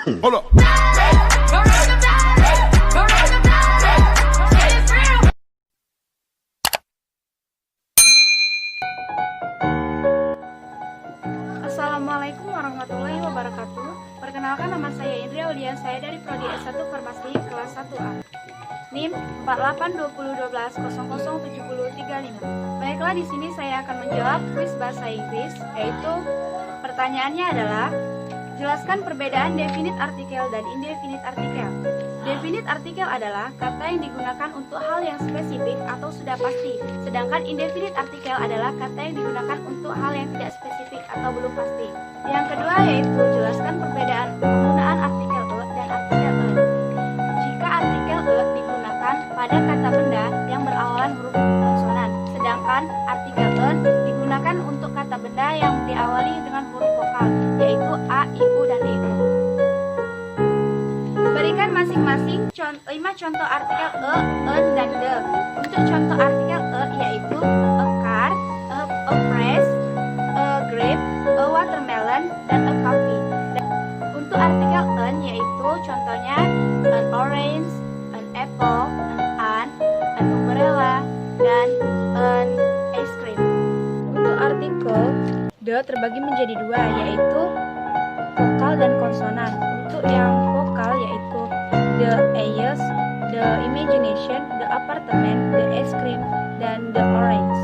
Hold up. Assalamualaikum warahmatullahi wabarakatuh. Perkenalkan, nama saya Indri Aulia, saya dari Prodi S1 Farmasi kelas 1A. NIM 482012007035. Baiklah, di sini saya akan menjawab kuis bahasa Inggris, yaitu pertanyaannya adalah jelaskan perbedaan definite artikel dan indefinite artikel. Definite artikel adalah kata yang digunakan untuk hal yang spesifik atau sudah pasti, sedangkan indefinite artikel adalah kata yang digunakan untuk hal yang tidak spesifik atau belum pasti. Yang kedua yaitu jelaskan perbedaan penggunaan artikel e dan artikel en. Jika artikel e digunakan pada kata benda yang berawalan huruf konsonan, sedangkan artikel en digunakan untuk kata benda yang diawali dengan huruf vokal, yaitu a, i, u, dan i. Berikan masing-masing 5 contoh artikel e, en, dan de. Untuk contoh artikel e yaitu a car, a press, a grape, a watermelon, dan a coffee. Untuk artikel en yaitu contohnya an orange, an apple, an umbrella, dan an ice cream. Untuk artikel de terbagi menjadi dua, yaitu vokal dan konsonan. Untuk yang vokal yaitu the eyes, the imagination, the apartment, the ice cream, dan the orange.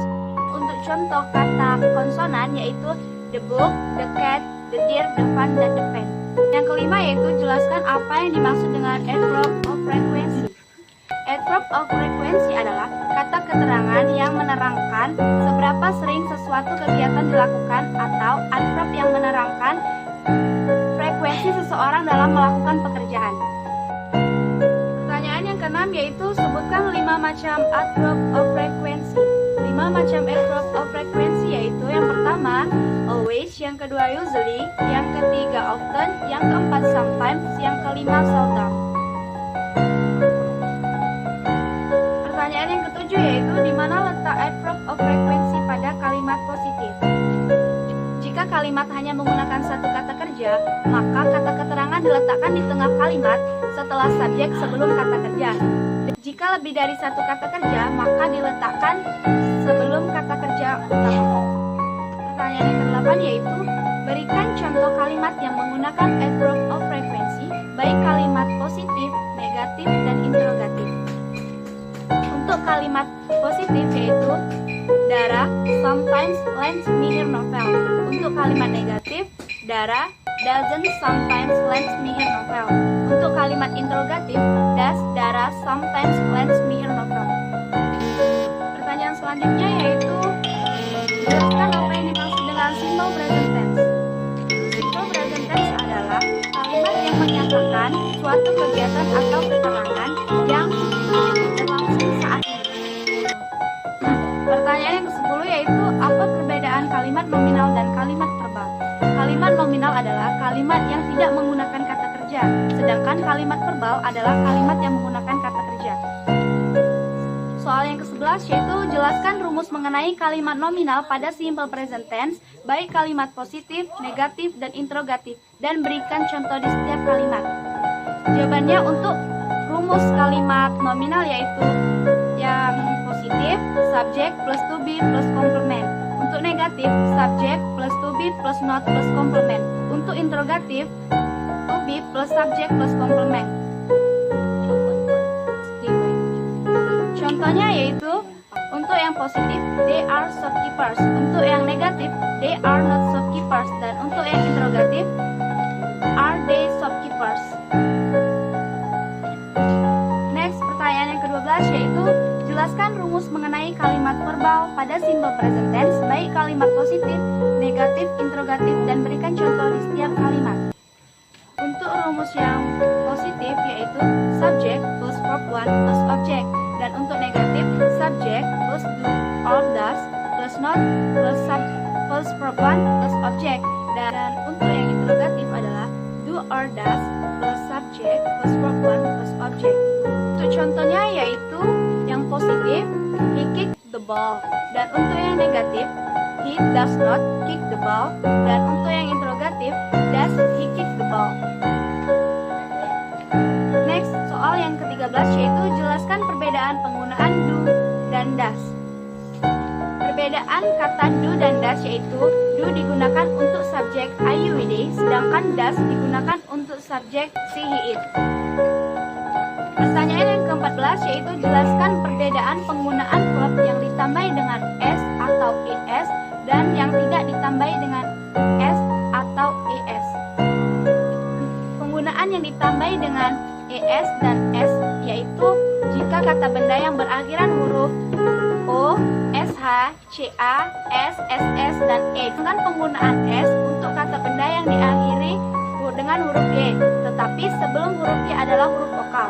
Untuk contoh kata konsonan yaitu the book, the cat, the deer, the fun, dan the pen. Yang kelima yaitu jelaskan apa yang dimaksud dengan adverb of frequency. Adverb of frequency adalah kata keterangan yang menerangkan seberapa sering sesuatu kegiatan dilakukan, atau adverb yang menerangkan frekuensi seseorang dalam melakukan pekerjaan. Pertanyaan yang keenam yaitu sebutkan 5 macam adverb of frequency. 5 macam adverb of frequency yaitu yang pertama always, yang kedua usually, yang ketiga often, yang keempat sometimes, yang kelima seldom. Pertanyaan yang ketujuh yaitu di mana letak adverb of frequency pada kalimat positif. Jika kalimat hanya menggunakan satu kata kerja, maka kata keterangan diletakkan di tengah kalimat setelah subjek sebelum kata kerja. Jika lebih dari satu kata kerja, maka diletakkan sebelum kata kerja utama. Pertanyaan yang ke-8 yaitu berikan contoh kalimat yang menggunakan adverb of frequency, baik kalimat positif, negatif, dan interrogatif. Untuk kalimat positif yaitu Dara sometimes lends me her novel. Untuk kalimat negatif, Dara doesn't sometimes lends me her novel. Untuk kalimat interrogatif, does Dara sometimes lends me her novel. Pertanyaan selanjutnya yaitu jelaskan apa yang dimaksud dengan simple present tense. Simple present tense adalah kalimat yang menyatakan suatu kegiatan atau keterangan yang berlangsung saat ini. Pertanyaan yang ke-10 yaitu apa perbedaan kalimat nominal dan kalimat verbal. Kalimat nominal adalah kalimat yang tidak menggunakan kata kerja, sedangkan kalimat verbal adalah kalimat yang menggunakan kata kerja. Soal yang ke-11 yaitu jelaskan rumus mengenai kalimat nominal pada simple present tense, baik kalimat positif, negatif, dan interrogatif, dan berikan contoh di setiap kalimat. Jawabannya untuk rumus kalimat nominal yaitu yang positif, subject plus to be plus complement. Untuk negatif, subject plus to be plus not plus complement. Untuk interrogatif, to be plus subject plus complement. Contohnya yaitu untuk yang positif, they are shopkeepers. Untuk yang negatif, they are not shopkeepers. Dan untuk yang interrogatif, are they shopkeepers? Next, pertanyaan yang ke-12 yaitu jelaskan rumus mengenai kalimat verbal pada simple present tense, baik kalimat positif, negatif, interrogatif, dan berikan contoh di setiap kalimat. Untuk rumus yang positif yaitu subject plus verb 1 plus object, dan untuk negatif subject plus do or does plus not plus verb 1 plus object, dan untuk yang interrogatif adalah do or does plus subject plus verb 1 plus object. Untuk contohnya yaitu yang positif, he kicked the ball, dan untuk yang negatif, he does not kick the ball, dan untuk yang interrogatif, does he kick the ball. yang ke-13 yaitu jelaskan perbedaan penggunaan do dan does. Perbedaan kata do dan does yaitu do digunakan untuk subjek I, you, we, they, sedangkan does digunakan untuk subjek she, he, it. Pertanyaan yang ke-14 yaitu jelaskan perbedaan penggunaan verb yang ditambahi dengan s atau es dan yang tidak ditambahi dengan s atau es. Penggunaan yang ditambahi dengan es dan s yaitu jika kata benda yang berakhiran huruf o, sh, ca, s, ss, dan e. Dengan penggunaan s untuk kata benda yang diakhiri dengan huruf y, tetapi sebelum huruf y adalah huruf vokal.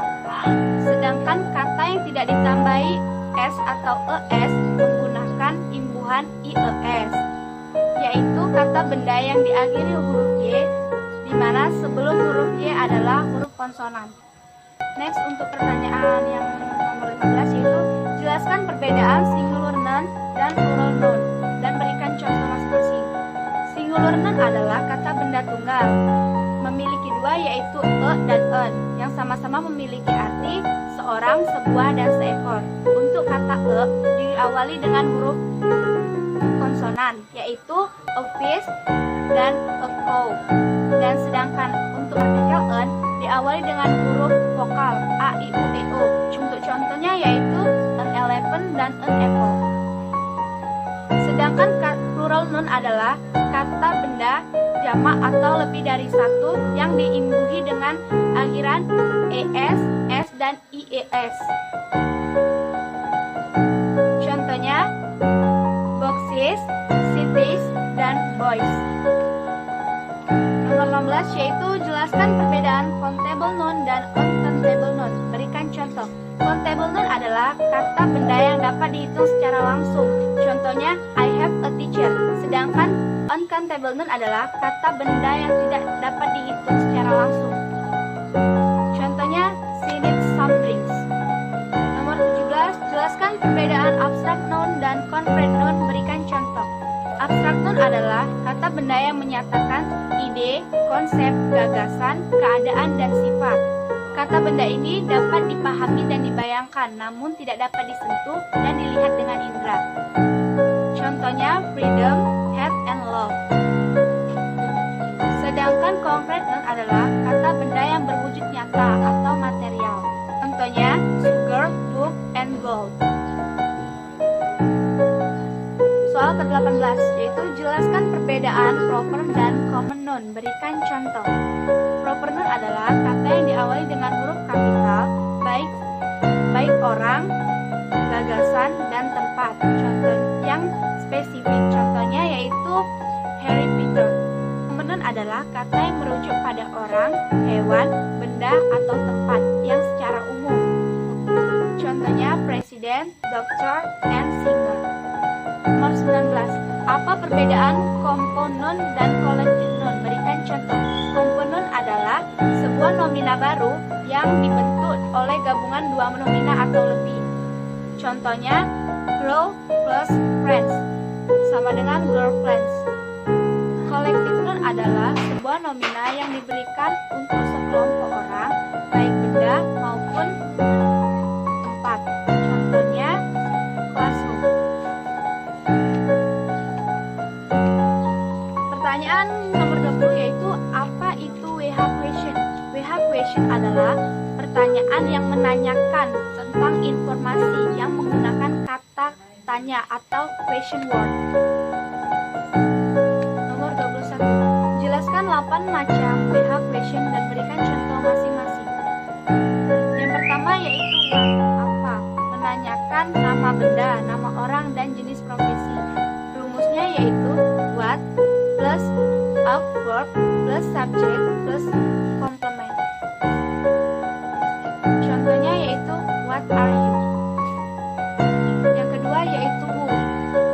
Sedangkan kata yang tidak ditambahi s atau es menggunakan imbuhan ies, yaitu kata benda yang diakhiri huruf y, di mana sebelum huruf y adalah huruf konsonan. Next, untuk pertanyaan yang nomor 15 yaitu jelaskan perbedaan singular noun dan plural noun dan berikan contoh masing-masing. Singular noun adalah kata benda tunggal, memiliki dua yaitu dan en yang sama-sama memiliki arti seorang, sebuah, dan seekor. Untuk kata diawali dengan huruf konsonan yaitu a fish dan a cow, dan sedangkan untuk artikel en diawali dengan huruf vokal a, i, u, e, o. Untuk contohnya yaitu an elephant dan an apple. Sedangkan plural noun adalah kata benda jamak atau lebih dari satu yang diimbuhi dengan akhiran es, s, dan ies. Contohnya boxes, cities, dan boys. Nomor 16 yaitu jelaskan perbedaan countable noun dan uncountable noun. Berikan contoh. Countable noun adalah kata benda yang dapat dihitung secara langsung. Contohnya I have a teacher. Sedangkan uncountable noun adalah kata benda yang tidak dapat dihitung secara langsung. Contohnya she needs some drinks. Nomor 17 jelaskan perbedaan abstract noun dan concrete noun. Berikan contoh. Abstract noun adalah kata benda yang menyatakan ide, konsep, gagasan, keadaan, dan sifat. Kata benda ini dapat dipahami dan dibayangkan, namun tidak dapat disentuh dan dilihat dengan indera. Contohnya freedom, hate, and love. Sedangkan concrete noun adalah kata benda yang berwujud nyata atau material. Contohnya sugar, book, and gold. Soal ke-18 yaitu jelaskan perbedaan proper dan common noun. Berikan contoh. Proper noun adalah kata yang diawali dengan huruf kapital, baik orang, gagasan, dan tempat. Contoh yang spesifik contohnya yaitu Harry Potter. Common noun adalah kata yang merujuk pada orang, hewan, benda, atau tempat yang secara umum. Contohnya presiden, dokter, and singer. Nomor 19. Apa perbedaan komponon dan collective noun? Berikan contoh. Komponon adalah sebuah nomina baru yang dibentuk oleh gabungan dua nomina atau lebih. Contohnya girl plus friends sama dengan girlfriends. Collective noun adalah sebuah nomina yang diberikan untuk sekelompok orang, baik benda maupun tempat. Contohnya classroom. Pertanyaan nomor 20 yaitu apa itu WH question? WH question adalah pertanyaan yang menanyakan tentang informasi yang menggunakan kata tanya atau question word. Nomor 21. Jelaskan 8 macam WH question dan berikan contoh masing-masing. Yang pertama yaitu what, apa, menanyakan nama benda, nama orang, dan jenis profesi. Rumusnya yaitu what plus a verb plus subject plus complement. Contohnya yaitu what are you. Yang kedua yaitu who,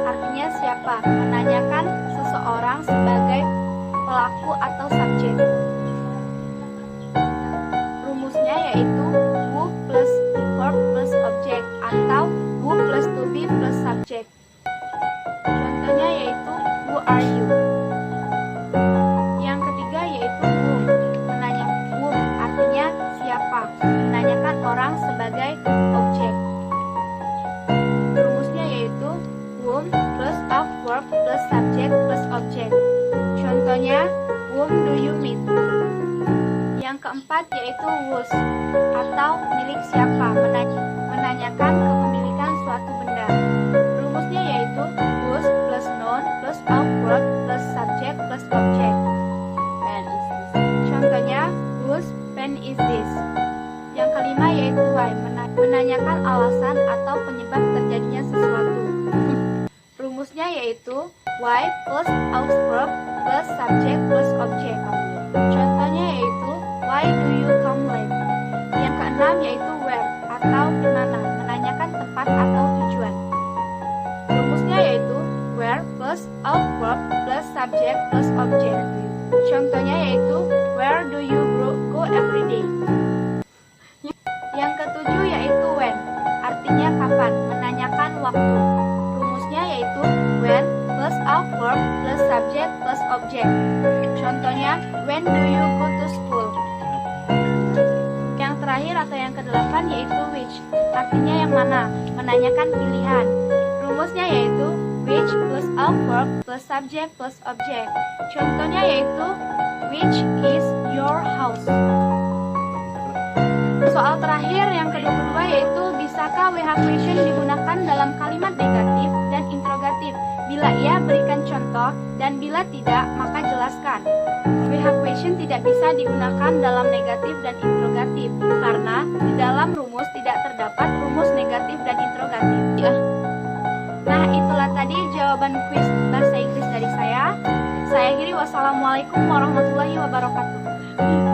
artinya siapa, menanyakan seseorang sebagai pelaku atau subjek. Rumusnya yaitu who plus verb plus object atau who plus to be plus subject. Contohnya yaitu who are you. Yang ketiga yaitu whom, menanyakan whom artinya siapa, menanyakan orang Contohnya, whom do you meet? Yang keempat yaitu whose atau milik siapa, menanyakan kepemilikan suatu benda. Rumusnya yaitu whose plus noun plus verb plus subject plus object. Pen is this. Contohnya, whose pen is this? Yang kelima yaitu why, menanyakan alasan atau penyebab terjadinya sesuatu. Rumusnya yaitu why plus verb plus subject plus object. Contohnya yaitu why do you come late? Yang keenam yaitu where atau di mana, menanyakan tempat atau tujuan. Rumusnya yaitu where plus verb plus subject plus object. Contohnya yaitu where do you go every day? Yang ketujuh yaitu when, artinya kapan, menanyakan waktu. Rumusnya yaitu when plus verb plus subject plus object. Contohnya, when do you go to school? Yang terakhir atau yang kedelapan yaitu which, artinya yang mana, menanyakan pilihan. Rumusnya yaitu which plus verb plus subject plus object. Contohnya yaitu which is your house? Soal terakhir yang ke-22 yaitu bisakah we have question digunakan dalam kalimat negatif dan interrogatif? Bila iya berikan contoh dan bila tidak maka jelaskan. We have question tidak bisa digunakan dalam negatif dan interrogatif karena di dalam rumus tidak terdapat rumus negatif dan interrogatif. Nah, itulah tadi jawaban kuis bahasa Inggris dari saya. Saya akhiri, wassalamualaikum warahmatullahi wabarakatuh.